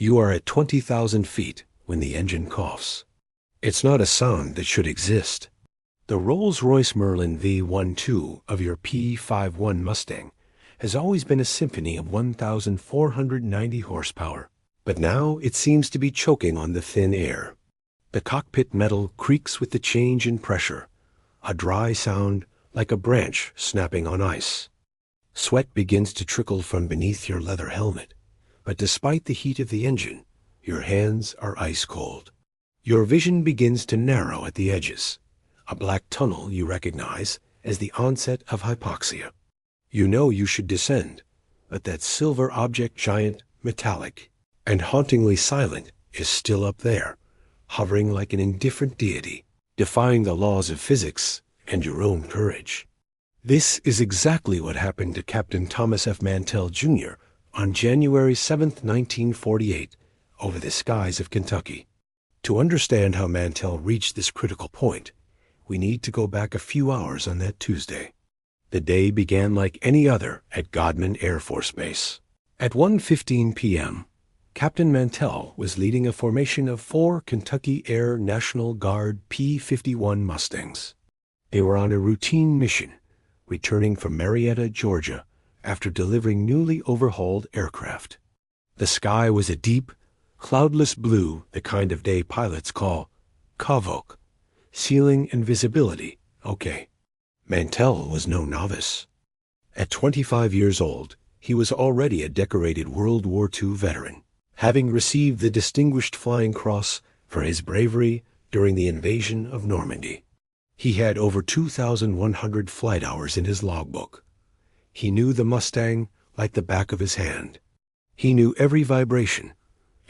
You are at 20,000 feet when the engine coughs. It's not a sound that should exist. The Rolls-Royce Merlin V12 of your P51 Mustang has always been a symphony of 1,490 horsepower, but now it seems to be choking on the thin air. The cockpit metal creaks with the change in pressure, a dry sound like a branch snapping on ice. Sweat begins to trickle from beneath your leather helmet, but despite the heat of the engine, your hands are ice cold. Your vision begins to narrow at the edges, a black tunnel you recognize as the onset of hypoxia. You know you should descend, but that silver object, giant, metallic, and hauntingly silent, is still up there, hovering like an indifferent deity, defying the laws of physics and your own courage. This is exactly what happened to Captain Thomas F. Mantell, Jr. on January 7, 1948, over the skies of Kentucky. To understand how Mantell reached this critical point, we need to go back a few hours on that Tuesday. The day began like any other at Godman Air Force Base. At 1:15 p.m., Captain Mantell was leading a formation of 4 Kentucky Air National Guard P-51 Mustangs. They were on a routine mission, returning from Marietta, Georgia, after delivering newly overhauled aircraft. The sky was a deep, cloudless blue, the kind of day pilots call CAVOK, ceiling and visibility okay. Mantell was no novice. At 25 years old, he was already a decorated World War II veteran, having received the Distinguished Flying Cross for his bravery during the invasion of Normandy. He had over 2,100 flight hours in his logbook. He knew the Mustang like the back of his hand. He knew every vibration,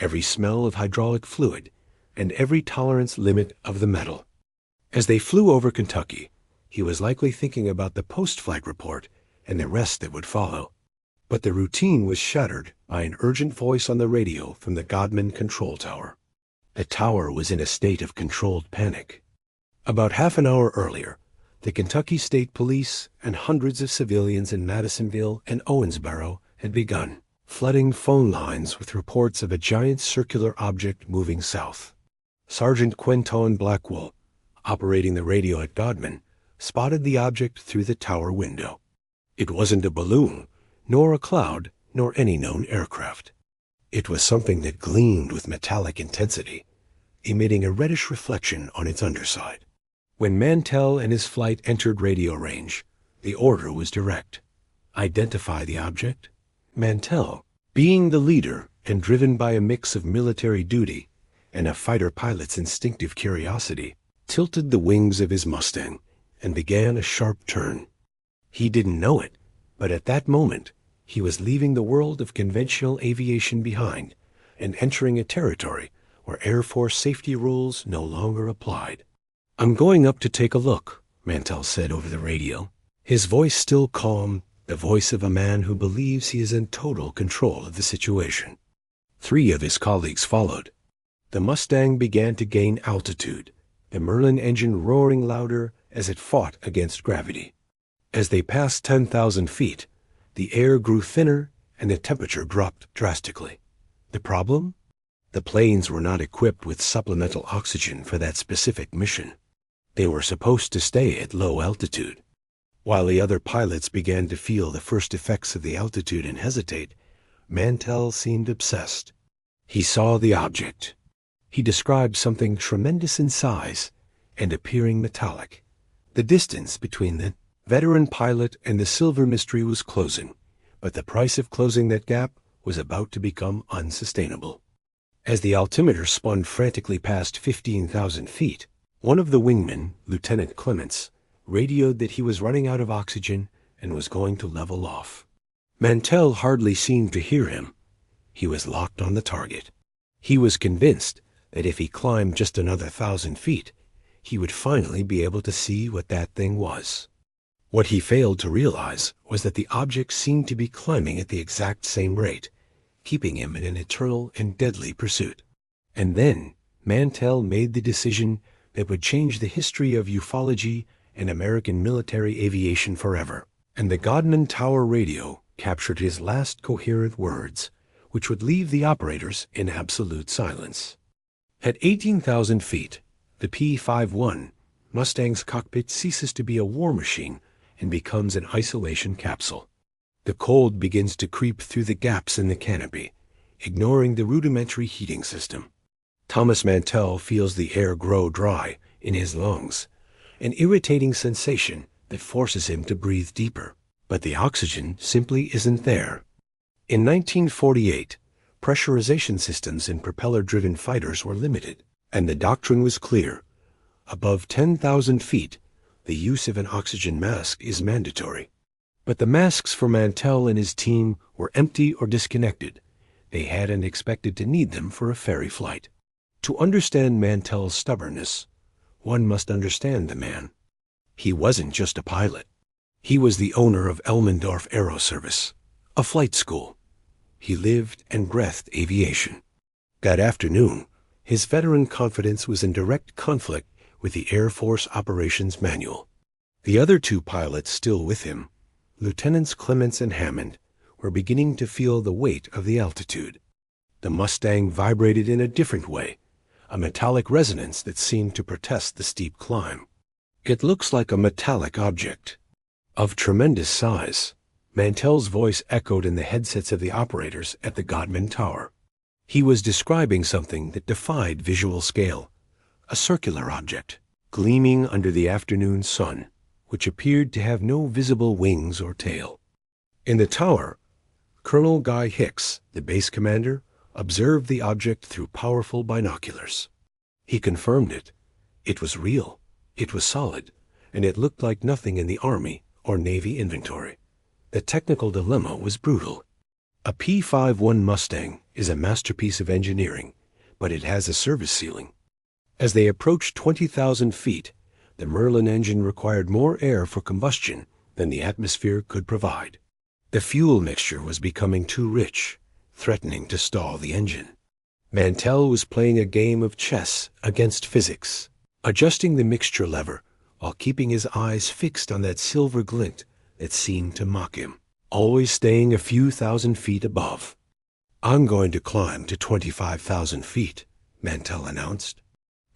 every smell of hydraulic fluid, and every tolerance limit of the metal. As they flew over Kentucky, he was likely thinking about the post-flight report and the rest that would follow. But the routine was shattered by an urgent voice on the radio from the Godman control tower. The tower was in a state of controlled panic. About half an hour earlier, the Kentucky State Police and hundreds of civilians in Madisonville and Owensboro had begun flooding phone lines with reports of a giant circular object moving south. Sergeant Quentin Blackwell, operating the radio at Godman, spotted the object through the tower window. It wasn't a balloon, nor a cloud, nor any known aircraft. It was something that gleamed with metallic intensity, emitting a reddish reflection on its underside. When Mantell and his flight entered radio range, the order was direct. Identify the object. Mantell, being the leader and driven by a mix of military duty and a fighter pilot's instinctive curiosity, tilted the wings of his Mustang and began a sharp turn. He didn't know it, but at that moment, he was leaving the world of conventional aviation behind and entering a territory where Air Force safety rules no longer applied. "I'm going up to take a look," Mantell said over the radio, his voice still calm, the voice of a man who believes he is in total control of the situation. 3 of his colleagues followed. The Mustang began to gain altitude, the Merlin engine roaring louder as it fought against gravity. As they passed 10,000 feet, the air grew thinner and the temperature dropped drastically. The problem? The planes were not equipped with supplemental oxygen for that specific mission. They were supposed to stay at low altitude. While the other pilots began to feel the first effects of the altitude and hesitate, Mantell seemed obsessed. He saw the object. He described something tremendous in size and appearing metallic. The distance between the veteran pilot and the silver mystery was closing, but the price of closing that gap was about to become unsustainable. As the altimeter spun frantically past 15,000 feet, one of the wingmen, Lieutenant Clements, radioed that he was running out of oxygen and was going to level off. Mantell hardly seemed to hear him. He was locked on the target. He was convinced that if he climbed just another 1,000 feet, he would finally be able to see what that thing was. What he failed to realize was that the object seemed to be climbing at the exact same rate, keeping him in an eternal and deadly pursuit. And then Mantell made the decision that would change the history of ufology and American military aviation forever. And the Godman Tower radio captured his last coherent words which would leave the operators in absolute silence. At 18,000 feet, the P-51 Mustang's cockpit ceases to be a war machine and becomes an isolation capsule. The cold begins to creep through the gaps in the canopy, ignoring the rudimentary heating system. Thomas Mantell feels the air grow dry in his lungs, an irritating sensation that forces him to breathe deeper. But the oxygen simply isn't there. In 1948, pressurization systems in propeller-driven fighters were limited, and the doctrine was clear. Above 10,000 feet, the use of an oxygen mask is mandatory. But the masks for Mantell and his team were empty or disconnected. They hadn't expected to need them for a ferry flight. To understand Mantell's stubbornness, one must understand the man. He wasn't just a pilot. He was the owner of Elmendorf Aero Service, a flight school. He lived and breathed aviation. That afternoon, his veteran confidence was in direct conflict with the Air Force Operations Manual. The other two pilots still with him, Lieutenants Clements and Hammond, were beginning to feel the weight of the altitude. The Mustang vibrated in a different way, a metallic resonance that seemed to protest the steep climb. It looks like a metallic object. Of tremendous size, Mantell's voice echoed in the headsets of the operators at the Godman Tower. He was describing something that defied visual scale, a circular object, gleaming under the afternoon sun, which appeared to have no visible wings or tail. In the tower, Colonel Guy Hicks, the base commander, observed the object through powerful binoculars. He confirmed it. It was real, it was solid, and it looked like nothing in the Army or Navy inventory. The technical dilemma was brutal. A P-51 Mustang is a masterpiece of engineering, but it has a service ceiling. As they approached 20,000 feet, the Merlin engine required more air for combustion than the atmosphere could provide. The fuel mixture was becoming too rich, threatening to stall the engine. Mantell was playing a game of chess against physics, adjusting the mixture lever while keeping his eyes fixed on that silver glint that seemed to mock him, always staying a few thousand feet above. "I'm going to climb to 25,000 feet, Mantell announced.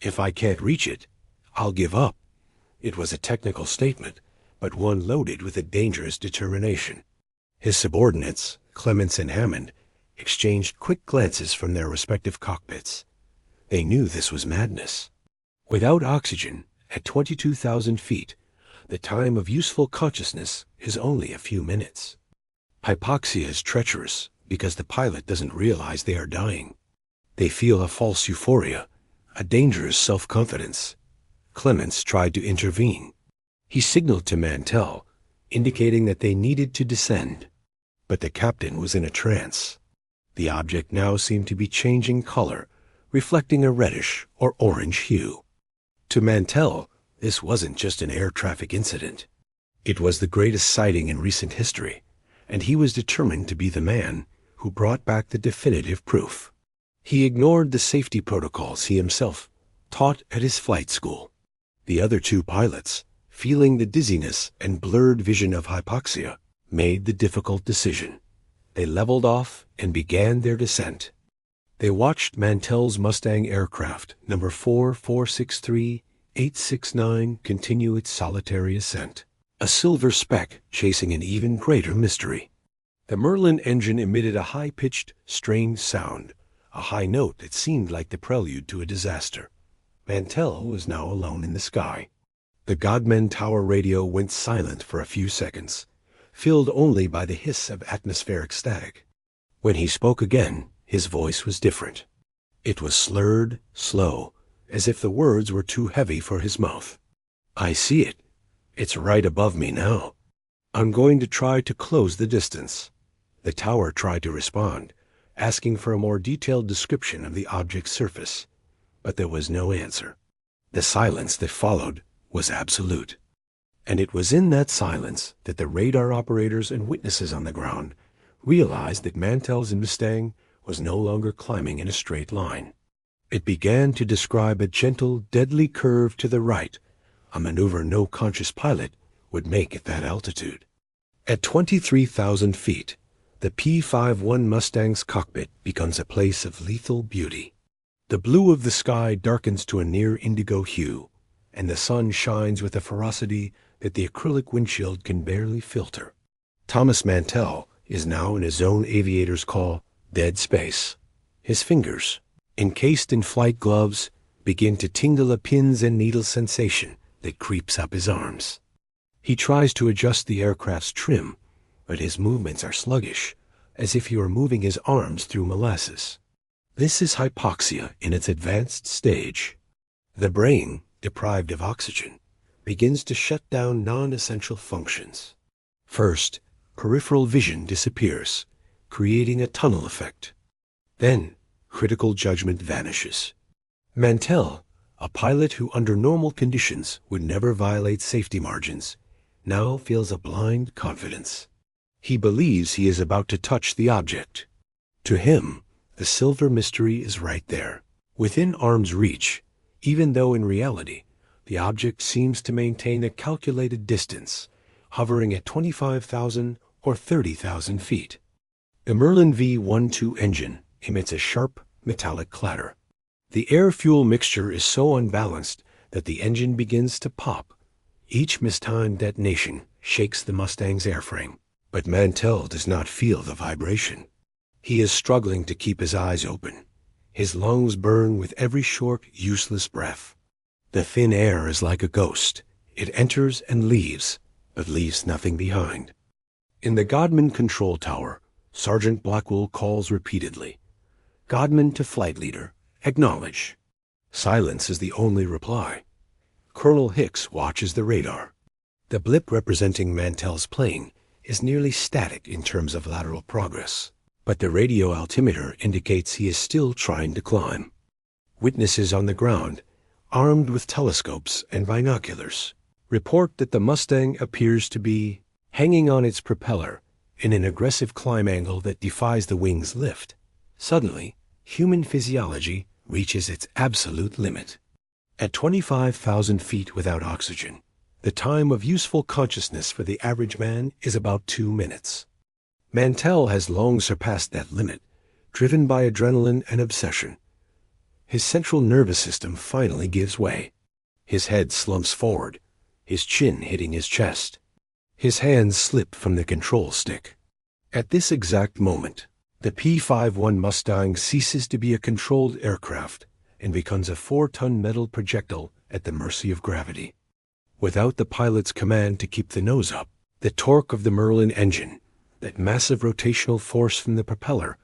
"If I can't reach it, I'll give up." It was a technical statement, but one loaded with a dangerous determination. His subordinates, Clements and Hammond, exchanged quick glances from their respective cockpits. They knew this was madness. Without oxygen, at 22,000 feet, the time of useful consciousness is only a few minutes. Hypoxia is treacherous because the pilot doesn't realize they are dying. They feel a false euphoria, a dangerous self-confidence. Clements tried to intervene. He signaled to Mantell, indicating that they needed to descend. But the captain was in a trance. The object now seemed to be changing color, reflecting a reddish or orange hue. To Mantell, this wasn't just an air traffic incident. It was the greatest sighting in recent history, and he was determined to be the man who brought back the definitive proof. He ignored the safety protocols he himself taught at his flight school. The other two pilots, feeling the dizziness and blurred vision of hypoxia, made the difficult decision. They leveled off and began their descent. They watched Mantell's Mustang aircraft, number 4463869, continue its solitary ascent, a silver speck chasing an even greater mystery. The Merlin engine emitted a high-pitched, strained sound, a high note that seemed like the prelude to a disaster. Mantell was now alone in the sky. The Godman Tower radio went silent for a few seconds, filled only by the hiss of atmospheric static. When he spoke again, his voice was different. It was slurred, slow, as if the words were too heavy for his mouth. "I see it. It's right above me now. I'm going to try to close the distance." The tower tried to respond, asking for a more detailed description of the object's surface, but there was no answer. The silence that followed was absolute. And it was in that silence that the radar operators and witnesses on the ground realized that Mantell's Mustang was no longer climbing in a straight line. It began to describe a gentle, deadly curve to the right, a maneuver no conscious pilot would make at that altitude. At 23,000 feet, the P-51 Mustang's cockpit becomes a place of lethal beauty. The blue of the sky darkens to a near indigo hue, and the sun shines with a ferocity that the acrylic windshield can barely filter. Thomas Mantell is now in a zone aviators call dead space. His fingers, encased in flight gloves, begin to tingle a pins and needles sensation that creeps up his arms. He tries to adjust the aircraft's trim, but his movements are sluggish, as if he were moving his arms through molasses. This is hypoxia in its advanced stage. The brain, deprived of oxygen, begins to shut down non-essential functions. First, peripheral vision disappears, creating a tunnel effect. Then, critical judgment vanishes. Mantell, a pilot who under normal conditions would never violate safety margins, now feels a blind confidence. He believes he is about to touch the object. To him, the silver mystery is right there, within arm's reach, even though in reality, the object seems to maintain a calculated distance, hovering at 25,000 or 30,000 feet. The Merlin V-12 engine emits a sharp, metallic clatter. The air-fuel mixture is so unbalanced that the engine begins to pop. Each mistimed detonation shakes the Mustang's airframe, but Mantell does not feel the vibration. He is struggling to keep his eyes open. His lungs burn with every short, useless breath. The thin air is like a ghost. It enters and leaves, but leaves nothing behind. In the Godman control tower, Sergeant Blackwell calls repeatedly. Godman to flight leader, acknowledge. Silence is the only reply. Colonel Hicks watches the radar. The blip representing Mantell's plane is nearly static in terms of lateral progress, but the radio altimeter indicates he is still trying to climb. Witnesses on the ground, armed with telescopes and binoculars, report that the Mustang appears to be hanging on its propeller in an aggressive climb angle that defies the wing's lift. Suddenly, human physiology reaches its absolute limit. At 25,000 feet without oxygen, the time of useful consciousness for the average man is about 2 minutes. Mantell has long surpassed that limit, driven by adrenaline and obsession. His central nervous system finally gives way. His head slumps forward, his chin hitting his chest. His hands slip from the control stick. At this exact moment, the P-51 Mustang ceases to be a controlled aircraft and becomes a 4-ton metal projectile at the mercy of gravity. Without the pilot's command to keep the nose up, the torque of the Merlin engine, that massive rotational force from the propeller,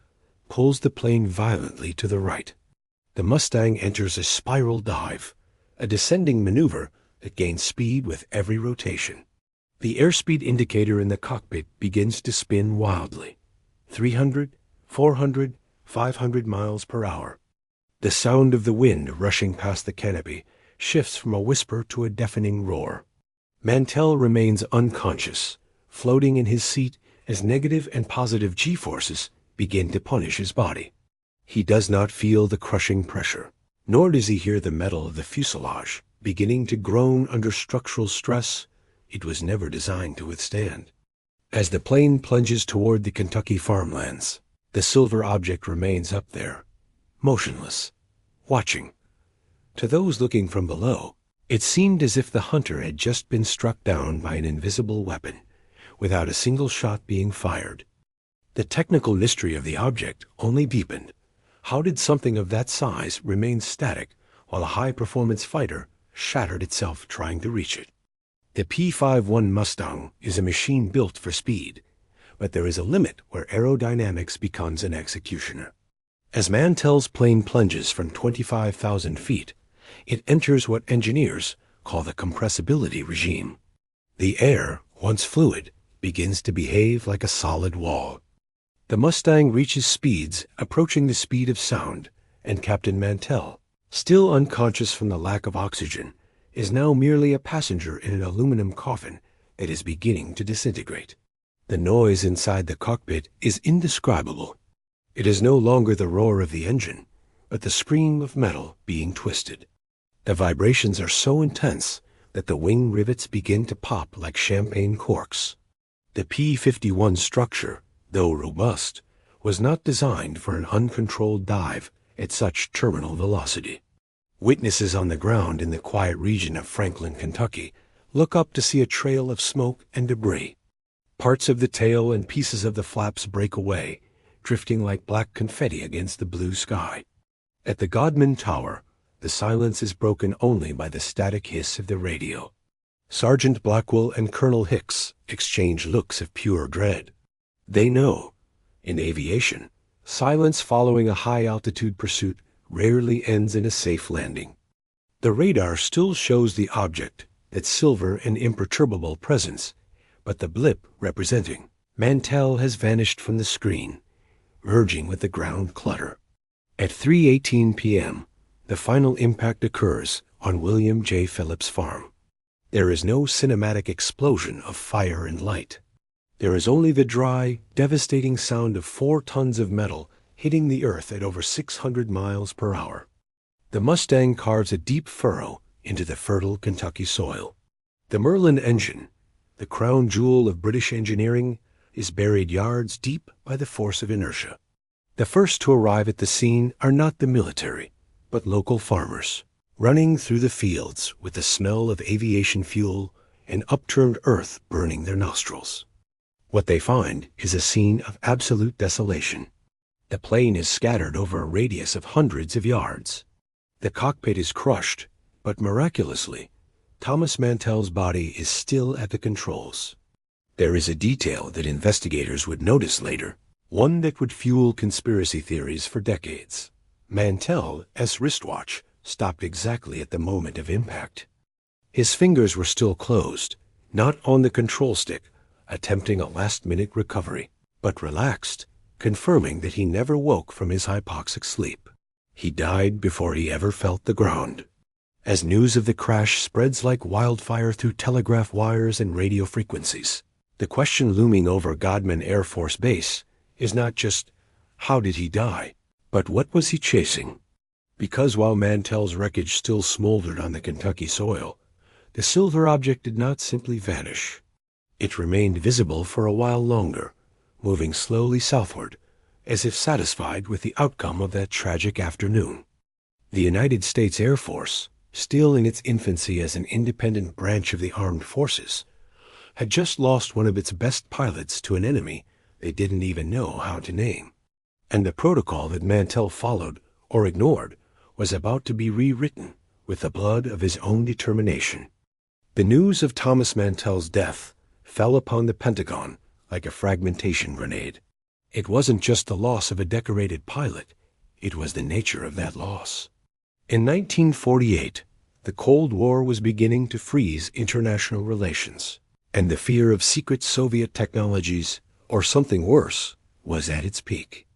pulls the plane violently to the right. The Mustang enters a spiral dive, a descending maneuver that gains speed with every rotation. The airspeed indicator in the cockpit begins to spin wildly. 300, 400, 500 miles per hour. The sound of the wind rushing past the canopy shifts from a whisper to a deafening roar. Mantell remains unconscious, floating in his seat as negative and positive G-forces begin to punish his body. He does not feel the crushing pressure, nor does he hear the metal of the fuselage beginning to groan under structural stress it was never designed to withstand. As the plane plunges toward the Kentucky farmlands, the silver object remains up there, motionless, watching. To those looking from below, it seemed as if the hunter had just been struck down by an invisible weapon, without a single shot being fired. The technical mystery of the object only deepened. How did something of that size remain static while a high-performance fighter shattered itself trying to reach it? The P-51 Mustang is a machine built for speed, but there is a limit where aerodynamics becomes an executioner. As Mantell's plane plunges from 25,000 feet, it enters what engineers call the compressibility regime. The air, once fluid, begins to behave like a solid wall. The Mustang reaches speeds approaching the speed of sound, and Captain Mantell, still unconscious from the lack of oxygen, is now merely a passenger in an aluminum coffin that is beginning to disintegrate. The noise inside the cockpit is indescribable. It is no longer the roar of the engine, but the scream of metal being twisted. The vibrations are so intense that the wing rivets begin to pop like champagne corks. The P-51 structure, though robust, was not designed for an uncontrolled dive at such terminal velocity. Witnesses on the ground in the quiet region of Franklin, Kentucky, look up to see a trail of smoke and debris. Parts of the tail and pieces of the flaps break away, drifting like black confetti against the blue sky. At the Godman Tower, the silence is broken only by the static hiss of the radio. Sergeant Blackwell and Colonel Hicks exchange looks of pure dread. They know, in aviation, silence following a high-altitude pursuit rarely ends in a safe landing. The radar still shows the object, its silver and imperturbable presence, but the blip representing Mantell has vanished from the screen, merging with the ground clutter. At 3:18 p.m., the final impact occurs on William J. Phillips Farm. There is no cinematic explosion of fire and light. There is only the dry, devastating sound of 4 tons of metal hitting the earth at over 600 miles per hour. The Mustang carves a deep furrow into the fertile Kentucky soil. The Merlin engine, the crown jewel of British engineering, is buried yards deep by the force of inertia. The first to arrive at the scene are not the military, but local farmers, running through the fields with the smell of aviation fuel and upturned earth burning their nostrils. What they find is a scene of absolute desolation. The plane is scattered over a radius of hundreds of yards. The cockpit is crushed, but miraculously, Thomas Mantell's body is still at the controls. There is a detail that investigators would notice later, one that would fuel conspiracy theories for decades. Mantell's wristwatch stopped exactly at the moment of impact. His fingers were still closed, not on the control stick, attempting a last-minute recovery, but relaxed, confirming that he never woke from his hypoxic sleep. He died before he ever felt the ground. As news of the crash spreads like wildfire through telegraph wires and radio frequencies, the question looming over Godman Air Force Base is not just, how did he die, but what was he chasing? Because while Mantell's wreckage still smoldered on the Kentucky soil, the silver object did not simply vanish. It remained visible for a while longer, moving slowly southward, as if satisfied with the outcome of that tragic afternoon. The United States Air Force, still in its infancy as an independent branch of the armed forces, had just lost one of its best pilots to an enemy they didn't even know how to name. And the protocol that Mantell followed or ignored was about to be rewritten with the blood of his own determination. The news of Thomas Mantell's death fell upon the Pentagon like a fragmentation grenade. It wasn't just the loss of a decorated pilot, it was the nature of that loss. In 1948, the Cold War was beginning to freeze international relations, and the fear of secret Soviet technologies, or something worse, was at its peak.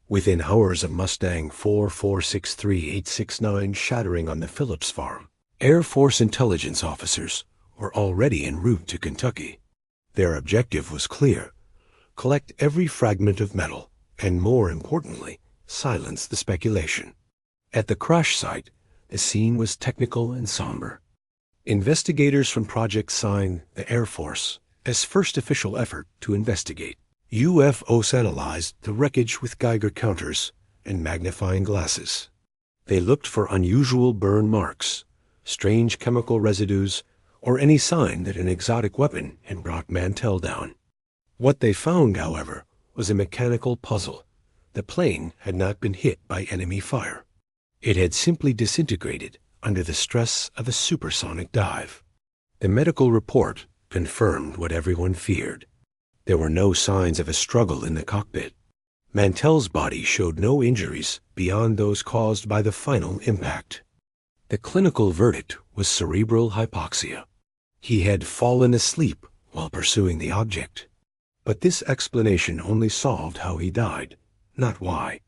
Within hours of Mustang 4463869 shattering on the Phillips farm, Air Force intelligence officers were already en route to Kentucky. Their objective was clear: collect every fragment of metal, and more importantly, silence the speculation. At the crash site, the scene was technical and somber. Investigators from Project signed the Air Force as first official effort to investigate. UFOs analyzed the wreckage with Geiger counters and magnifying glasses. They looked for unusual burn marks, strange chemical residues, or any sign that an exotic weapon had brought Mantell down. What they found, however, was a mechanical puzzle. The plane had not been hit by enemy fire. It had simply disintegrated under the stress of a supersonic dive. The medical report confirmed what everyone feared. There were no signs of a struggle in the cockpit. Mantell's body showed no injuries beyond those caused by the final impact. The clinical verdict was cerebral hypoxia. He had fallen asleep while pursuing the object. But this explanation only solved how he died, not why.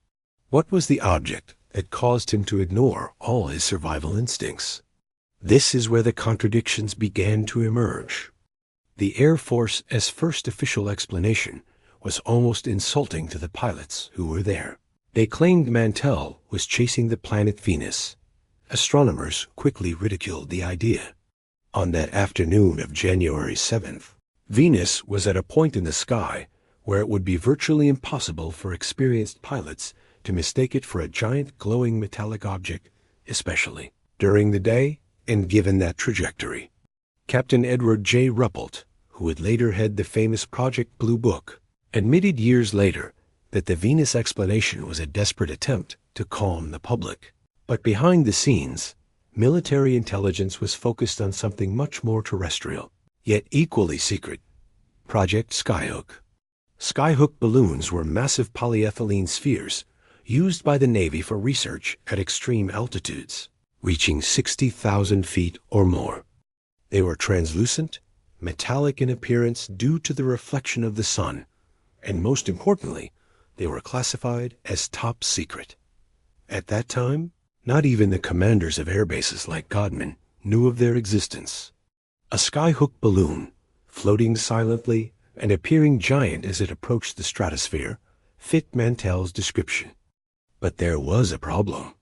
What was the object that caused him to ignore all his survival instincts? This is where the contradictions began to emerge. The Air Force's first official explanation was almost insulting to the pilots who were there. They claimed Mantell was chasing the planet Venus. Astronomers quickly ridiculed the idea. On that afternoon of January 7th, Venus was at a point in the sky where it would be virtually impossible for experienced pilots to mistake it for a giant glowing metallic object, especially during the day and given that trajectory. Captain Edward J. Ruppelt, who would later head the famous Project Blue Book, admitted years later that the Venus explanation was a desperate attempt to calm the public. But behind the scenes, military intelligence was focused on something much more terrestrial, yet equally secret: Project Skyhook. Skyhook balloons were massive polyethylene spheres used by the Navy for research at extreme altitudes, reaching 60,000 feet or more. They were translucent, metallic in appearance due to the reflection of the sun, and most importantly, they were classified as top secret. At that time, not even the commanders of airbases like Godman knew of their existence. A Skyhook balloon, floating silently and appearing giant as it approached the stratosphere, fit Mantell's description. But there was a problem.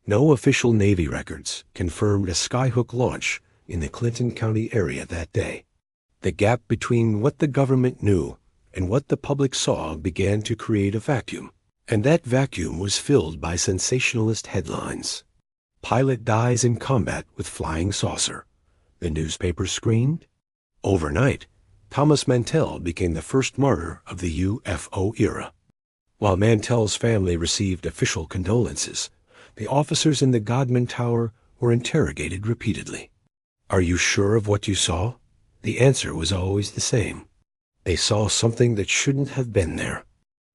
No official Navy records confirmed a Skyhook launch in the Clinton County area that day. The gap between what the government knew and what the public saw began to create a vacuum, and that vacuum was filled by sensationalist headlines. Pilot dies in combat with flying saucer, the newspaper screamed. Overnight, Thomas Mantell became the first martyr of the UFO era. While Mantell's family received official condolences, the officers in the Godman Tower were interrogated repeatedly. "Are you sure of what you saw?" The answer was always the same. They saw something that shouldn't have been there.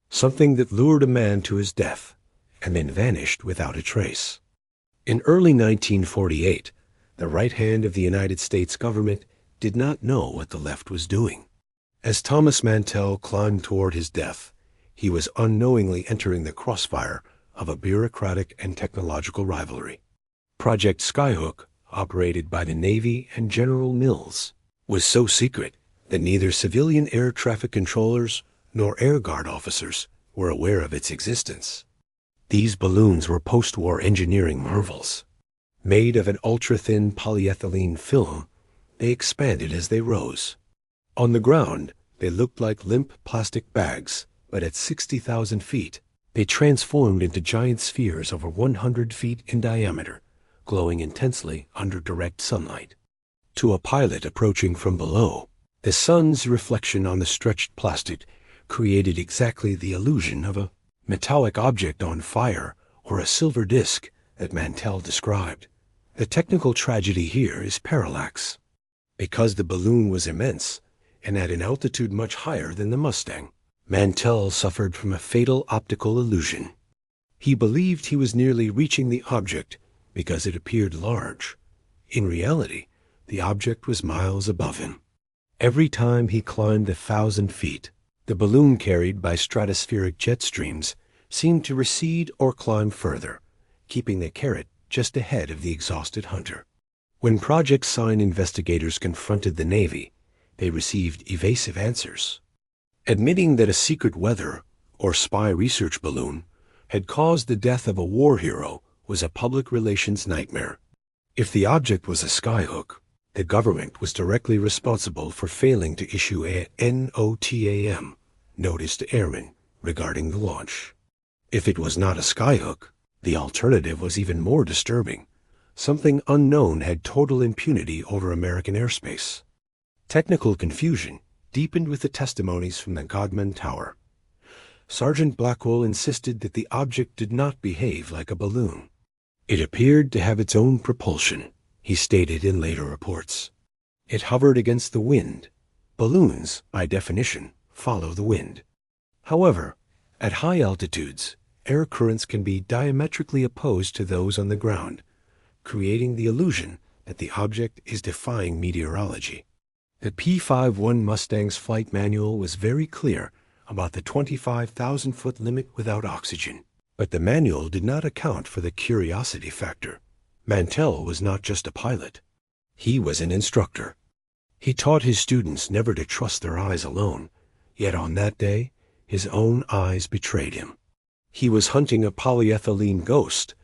Something that lured a man to his death and then vanished without a trace. In early 1948, the right hand of the United States government did not know what the left was doing. As Thomas Mantell climbed toward his death, he was unknowingly entering the crossfire of a bureaucratic and technological rivalry. Project Skyhook, operated by the Navy and General Mills, was so secret that neither civilian air traffic controllers nor Air Guard officers were aware of its existence. These balloons were post-war engineering marvels. Made of an ultra-thin polyethylene film, they expanded as they rose. On the ground, they looked like limp plastic bags, but at 60,000 feet, they transformed into giant spheres over 100 feet in diameter, glowing intensely under direct sunlight. To a pilot approaching from below, the sun's reflection on the stretched plastic created exactly the illusion of a metallic object on fire or a silver disk that Mantell described. The technical tragedy here is parallax. Because the balloon was immense and at an altitude much higher than the Mustang, Mantell suffered from a fatal optical illusion. He believed he was nearly reaching the object because it appeared large. In reality, the object was miles above him. Every time he climbed 1,000 feet, the balloon carried by stratospheric jet streams seemed to recede or climb further, keeping the carrot just ahead of the exhausted hunter. When Project Sign investigators confronted the Navy, they received evasive answers. Admitting that a secret weather or spy research balloon had caused the death of a war hero was a public relations nightmare. If the object was a Skyhook, the government was directly responsible for failing to issue a NOTAM, notice to airmen, regarding the launch. If it was not a Skyhook, the alternative was even more disturbing. Something unknown had total impunity over American airspace. Technical confusion deepened with the testimonies from the Godman Tower. Sergeant Blackwell insisted that the object did not behave like a balloon. It appeared to have its own propulsion, he stated in later reports. It hovered against the wind. Balloons, by definition, follow the wind. However, at high altitudes, air currents can be diametrically opposed to those on the ground, creating the illusion that the object is defying meteorology. The P-51 Mustang's flight manual was very clear about the 25,000-foot limit without oxygen, but the manual did not account for the curiosity factor. Mantell was not just a pilot. He was an instructor. He taught his students never to trust their eyes alone, yet on that day, his own eyes betrayed him. He was hunting a polyethylene ghost,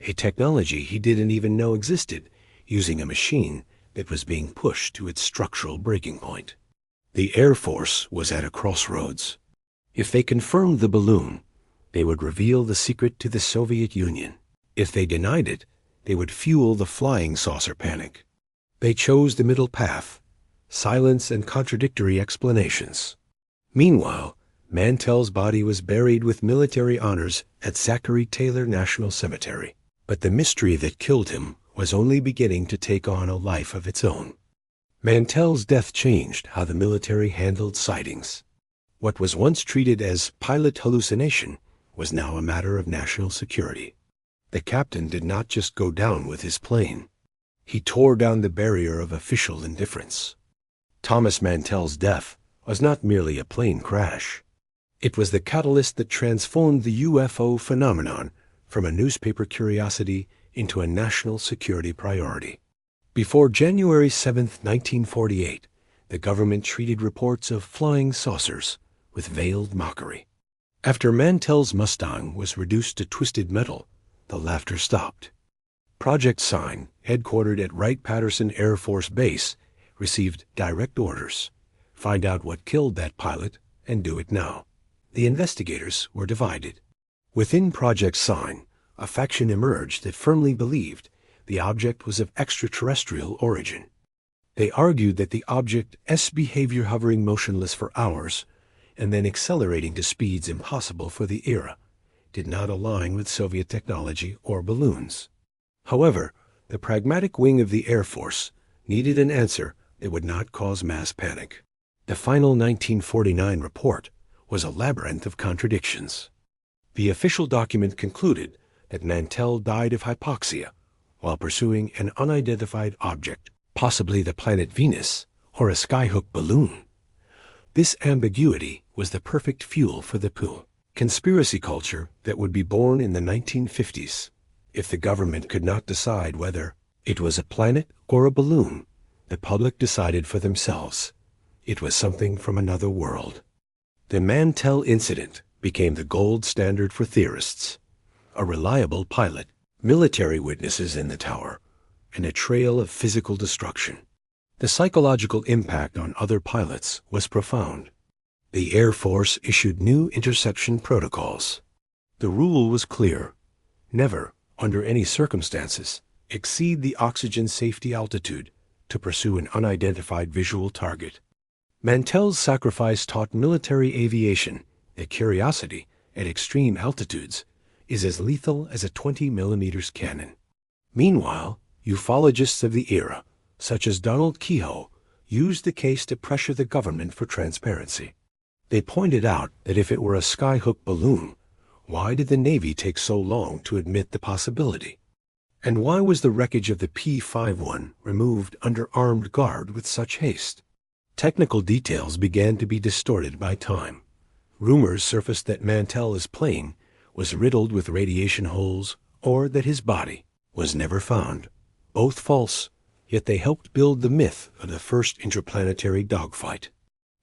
a technology he didn't even know existed, using a machine that was being pushed to its structural breaking point. The Air Force was at a crossroads. If they confirmed the balloon, they would reveal the secret to the Soviet Union. If they denied it, they would fuel the flying saucer panic. They chose the middle path, silence and contradictory explanations. Meanwhile, Mantell's body was buried with military honors at Zachary Taylor National Cemetery. But the mystery that killed him was only beginning to take on a life of its own. Mantell's death changed how the military handled sightings. What was once treated as pilot hallucination was now a matter of national security. The captain did not just go down with his plane. He tore down the barrier of official indifference. Thomas Mantell's death was not merely a plane crash. It was the catalyst that transformed the UFO phenomenon from a newspaper curiosity into a national security priority. Before January 7, 1948, the government treated reports of flying saucers with veiled mockery. After Mantell's Mustang was reduced to twisted metal, the laughter stopped. Project Sign, headquartered at Wright-Patterson Air Force Base, received direct orders: find out what killed that pilot and do it now. The investigators were divided. Within Project Sign, a faction emerged that firmly believed the object was of extraterrestrial origin. They argued that the object's behavior, hovering motionless for hours and then accelerating to speeds impossible for the era, did not align with Soviet technology or balloons. However, the pragmatic wing of the Air Force needed an answer that would not cause mass panic. The final 1949 report was a labyrinth of contradictions. The official document concluded that Mantell died of hypoxia while pursuing an unidentified object, possibly the planet Venus or a skyhook balloon. This ambiguity was the perfect fuel for the conspiracy culture that would be born in the 1950s. If the government could not decide whether it was a planet or a balloon, the public decided for themselves. It was something from another world. The Mantell incident became the gold standard for theorists. A reliable pilot, military witnesses in the tower, and a trail of physical destruction. The psychological impact on other pilots was profound. The Air Force issued new interception protocols. The rule was clear: never, under any circumstances, exceed the oxygen safety altitude to pursue an unidentified visual target. Mantell's sacrifice taught military aviation that curiosity at extreme altitudes is as lethal as a 20mm cannon. Meanwhile, ufologists of the era, such as Donald Kehoe, used the case to pressure the government for transparency. They pointed out that if it were a skyhook balloon, why did the Navy take so long to admit the possibility? And why was the wreckage of the P-51 removed under armed guard with such haste? Technical details began to be distorted by time. Rumors surfaced that Mantell's plane was riddled with radiation holes, or that his body was never found. Both false, yet they helped build the myth of the first interplanetary dogfight.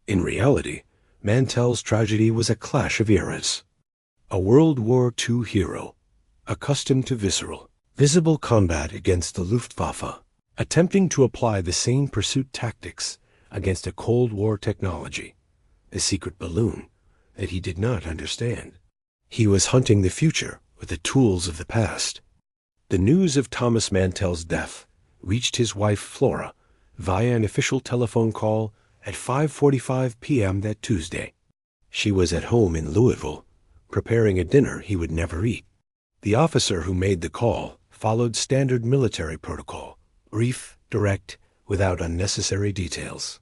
In reality, Mantell's tragedy was a clash of eras. A World War II hero, accustomed to visceral, visible combat against the Luftwaffe, attempting to apply the same pursuit tactics against a Cold War technology, a secret balloon that he did not understand. He was hunting the future with the tools of the past. The news of Thomas Mantell's death reached his wife Flora via an official telephone call at 5:45 p.m. that Tuesday. She was at home in Louisville, preparing a dinner he would never eat. The officer who made the call followed standard military protocol: brief, direct, without unnecessary details.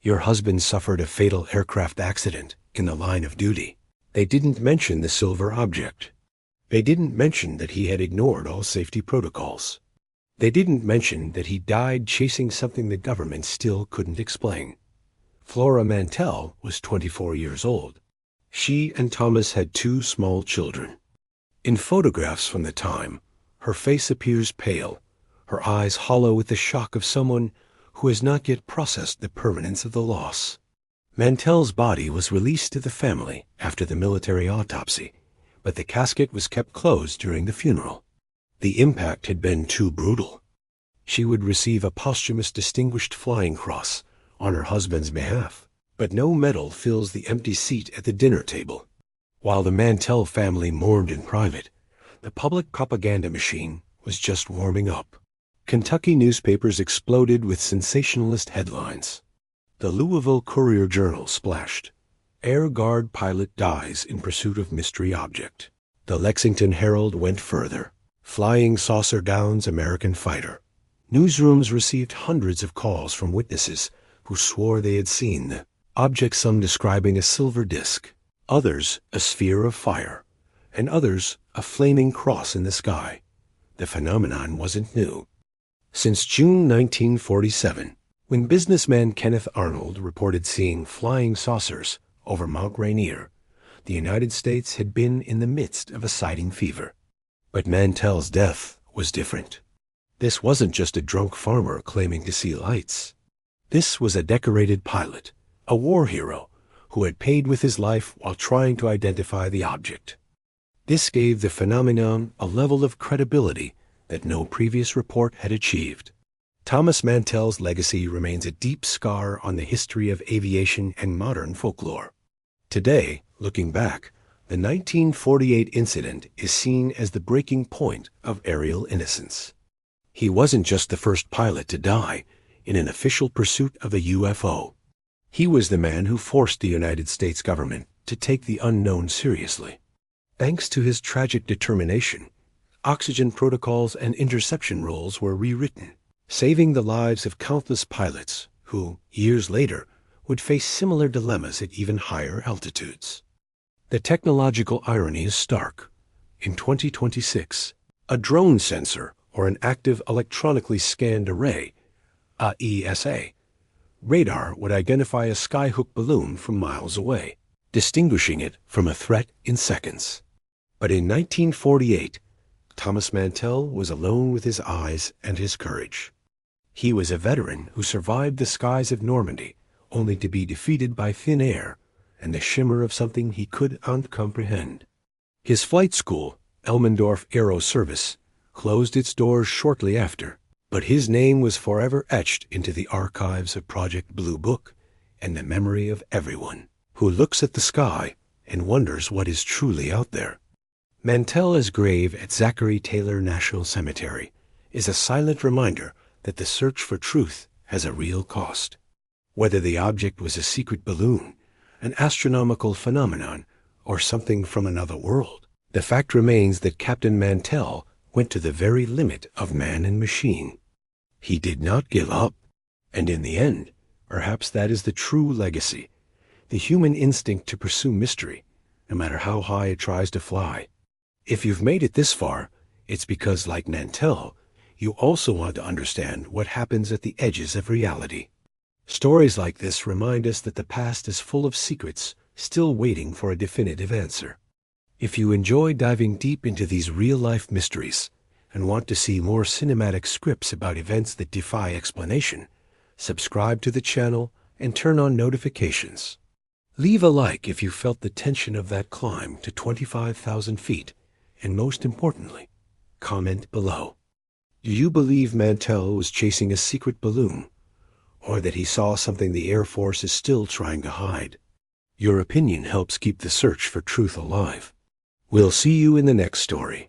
Your husband suffered a fatal aircraft accident in the line of duty. They didn't mention the silver object. They didn't mention that he had ignored all safety protocols. They didn't mention that he died chasing something the government still couldn't explain. Flora Mantell was 24 years old. She and Thomas had 2 small children. In photographs from the time, her face appears pale, her eyes hollow with the shock of someone who has not yet processed the permanence of the loss. Mantell's body was released to the family after the military autopsy, but the casket was kept closed during the funeral. The impact had been too brutal. She would receive a posthumous Distinguished Flying Cross on her husband's behalf. But no medal fills the empty seat at the dinner table. While the Mantell family mourned in private, the public propaganda machine was just warming up. Kentucky newspapers exploded with sensationalist headlines. The Louisville Courier-Journal splashed, "Air Guard pilot dies in pursuit of mystery object." The Lexington Herald went further, "Flying saucer gowns American fighter." Newsrooms received hundreds of calls from witnesses who swore they had seen the object, some describing a silver disk, others a sphere of fire, and others a flaming cross in the sky. The phenomenon wasn't new. Since June 1947, when businessman Kenneth Arnold reported seeing flying saucers over Mount Rainier, the United States had been in the midst of a sighting fever. But Mantell's death was different. This wasn't just a drunk farmer claiming to see lights. This was a decorated pilot, a war hero, who had paid with his life while trying to identify the object. This gave the phenomenon a level of credibility that no previous report had achieved. Thomas Mantell's legacy remains a deep scar on the history of aviation and modern folklore. Today, looking back, the 1948 incident is seen as the breaking point of aerial innocence. He wasn't just the first pilot to die in an official pursuit of a UFO. He was the man who forced the United States government to take the unknown seriously. Thanks to his tragic determination, oxygen protocols and interception rules were rewritten, saving the lives of countless pilots who, years later, would face similar dilemmas at even higher altitudes. The technological irony is stark. In 2026, a drone sensor, or an active electronically scanned array, AESA, radar would identify a skyhook balloon from miles away, distinguishing it from a threat in seconds. But in 1948, Thomas Mantell was alone with his eyes and his courage. He was a veteran who survived the skies of Normandy, only to be defeated by thin air and the shimmer of something he could not comprehend. His flight school, Elmendorf Aero Service, closed its doors shortly after, but his name was forever etched into the archives of Project Blue Book and the memory of everyone who looks at the sky and wonders what is truly out there. Mantell's grave at Zachary Taylor National Cemetery is a silent reminder that the search for truth has a real cost. Whether the object was a secret balloon, an astronomical phenomenon, or something from another world, the fact remains that Captain Mantell went to the very limit of man and machine. He did not give up, and in the end, perhaps that is the true legacy, the human instinct to pursue mystery, no matter how high it tries to fly. If you've made it this far, it's because, like Mantell, you also want to understand what happens at the edges of reality. Stories like this remind us that the past is full of secrets still waiting for a definitive answer. If you enjoy diving deep into these real-life mysteries and want to see more cinematic scripts about events that defy explanation, subscribe to the channel and turn on notifications. Leave a like if you felt the tension of that climb to 25,000 feet, and most importantly, comment below. Do you believe Mantell was chasing a secret balloon, or that he saw something the Air Force is still trying to hide? Your opinion helps keep the search for truth alive. We'll see you in the next story.